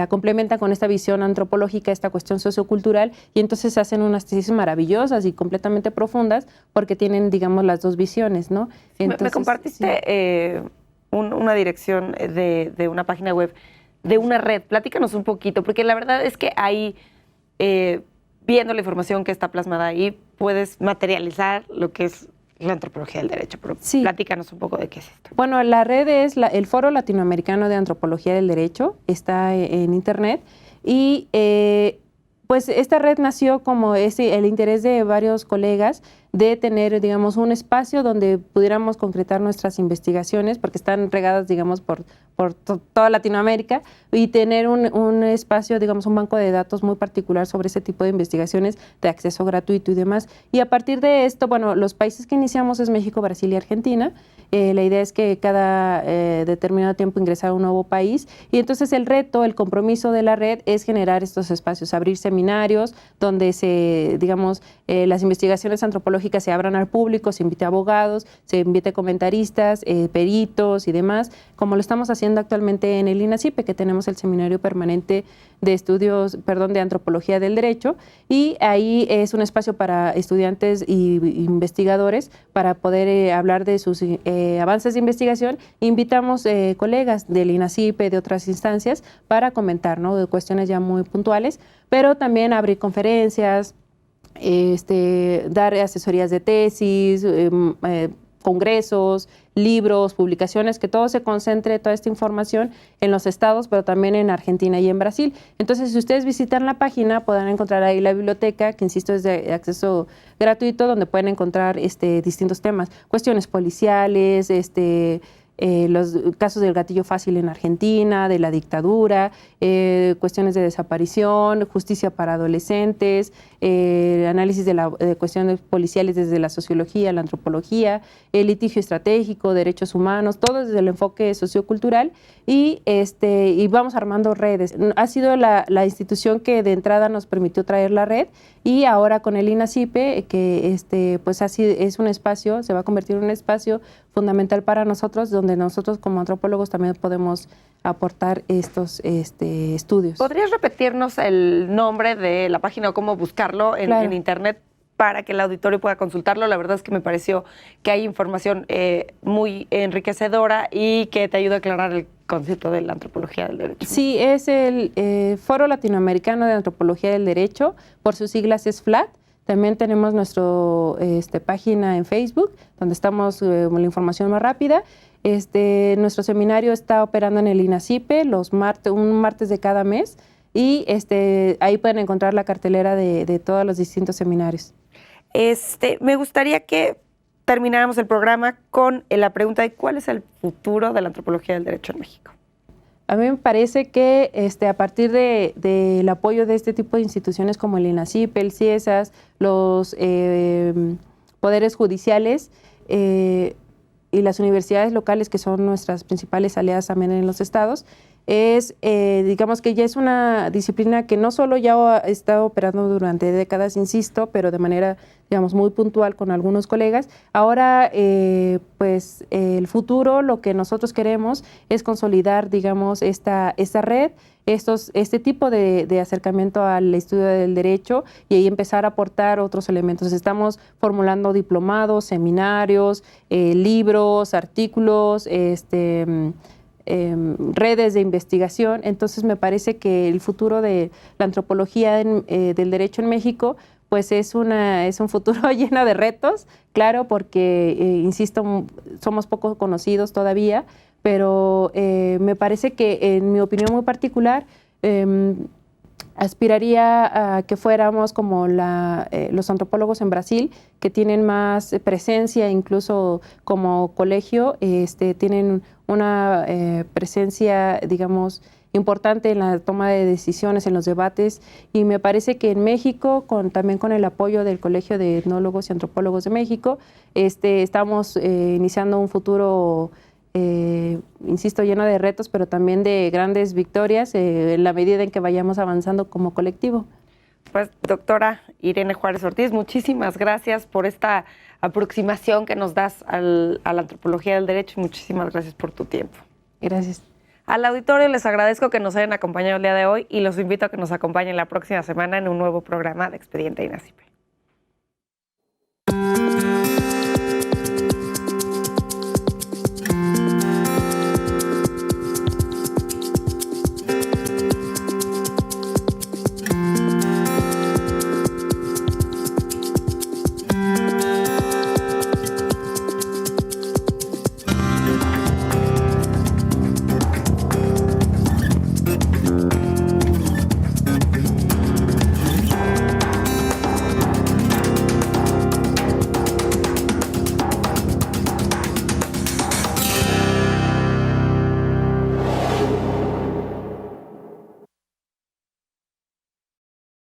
complementan con esta visión antropológica, esta cuestión sociocultural, y entonces hacen unas tesis maravillosas y completamente profundas porque tienen, digamos, las dos visiones, ¿no? Entonces, me compartiste una dirección de una página web, de una red. Platícanos un poquito, porque la verdad es que ahí, viendo la información que está plasmada ahí, puedes materializar lo que es la antropología del derecho. Pero sí, platícanos un poco de qué es esto. Bueno, la red es el Foro Latinoamericano de Antropología del Derecho, está en internet, y pues esta red nació como el interés de varios colegas de tener, digamos, un espacio donde pudiéramos concretar nuestras investigaciones, porque están regadas, digamos, por toda Latinoamérica, y tener un espacio, digamos, un banco de datos muy particular sobre ese tipo de investigaciones de acceso gratuito y demás. Y a partir de esto, bueno, los países que iniciamos es México, Brasil y Argentina. La idea es que cada determinado tiempo ingresar a un nuevo país, y entonces el reto, el compromiso de la red es generar estos espacios, abrir seminarios donde digamos, las investigaciones antropológicas se abran al público, se invite a abogados, se invite a comentaristas, peritos y demás, como lo estamos haciendo actualmente en el INACYP, que tenemos el Seminario Permanente de Antropología del Derecho, y ahí es un espacio para estudiantes y investigadores para poder hablar de sus avances de investigación. Invitamos colegas del INACYP, de otras instancias, para comentar, ¿no?, de cuestiones ya muy puntuales, pero también abrir conferencias, dar asesorías de tesis, congresos, libros, publicaciones, que todo se concentre, toda esta información en los estados, pero también en Argentina y en Brasil. Entonces, si ustedes visitan la página, podrán encontrar ahí la biblioteca, que insisto es de acceso gratuito, donde pueden encontrar distintos temas, cuestiones policiales, los casos del gatillo fácil en Argentina, de la dictadura, cuestiones de desaparición, justicia para adolescentes, análisis de cuestiones policiales desde la sociología, la antropología, el litigio estratégico, derechos humanos, todo desde el enfoque sociocultural y vamos armando redes. Ha sido la institución que de entrada nos permitió traer la red y ahora con el INACYPE, que pues así es un espacio, se va a convertir en un espacio fundamental para nosotros, donde nosotros como antropólogos también podemos aportar estos estudios. ¿Podrías repetirnos el nombre de la página o cómo buscarlo en internet para que el auditorio pueda consultarlo? La verdad es que me pareció que hay información muy enriquecedora y que te ayuda a aclarar el concepto de la antropología del derecho. Sí, es el Foro Latinoamericano de Antropología del Derecho, por sus siglas es FLAT. También tenemos nuestra página en Facebook, donde estamos con la información más rápida. Nuestro seminario está operando en el INACYPE un martes de cada mes y ahí pueden encontrar la cartelera de todos los distintos seminarios. Me gustaría que termináramos el programa con la pregunta de cuál es el futuro de la antropología del derecho en México. A mí me parece que a partir del apoyo de este tipo de instituciones como el INACYPE, el CIESAS, los poderes judiciales y las universidades locales, que son nuestras principales aliadas también en los estados, digamos que ya es una disciplina que no solo ya ha estado operando durante décadas, insisto, pero de manera, digamos, muy puntual con algunos colegas. Ahora, pues, el futuro, lo que nosotros queremos es consolidar, digamos, esta red, este tipo de acercamiento al estudio del derecho y ahí empezar a aportar otros elementos. Estamos formulando diplomados, seminarios, libros, artículos, redes de investigación. Entonces me parece que el futuro de la antropología del derecho en México pues es un futuro lleno de retos, claro, porque, insisto, somos poco conocidos todavía, pero me parece que, en mi opinión muy particular, aspiraría a que fuéramos como los antropólogos en Brasil, que tienen más presencia, incluso como colegio, tienen una presencia, digamos, importante en la toma de decisiones, en los debates, y me parece que en México, también con el apoyo del Colegio de Etnólogos y Antropólogos de México, estamos iniciando un futuro, insisto, lleno de retos, pero también de grandes victorias en la medida en que vayamos avanzando como colectivo. Pues, doctora Irene Juárez Ortiz, muchísimas gracias por esta aproximación que nos das a la antropología del derecho y muchísimas gracias por tu tiempo. Gracias. Al auditorio les agradezco que nos hayan acompañado el día de hoy y los invito a que nos acompañen la próxima semana en un nuevo programa de Expediente INACYPE.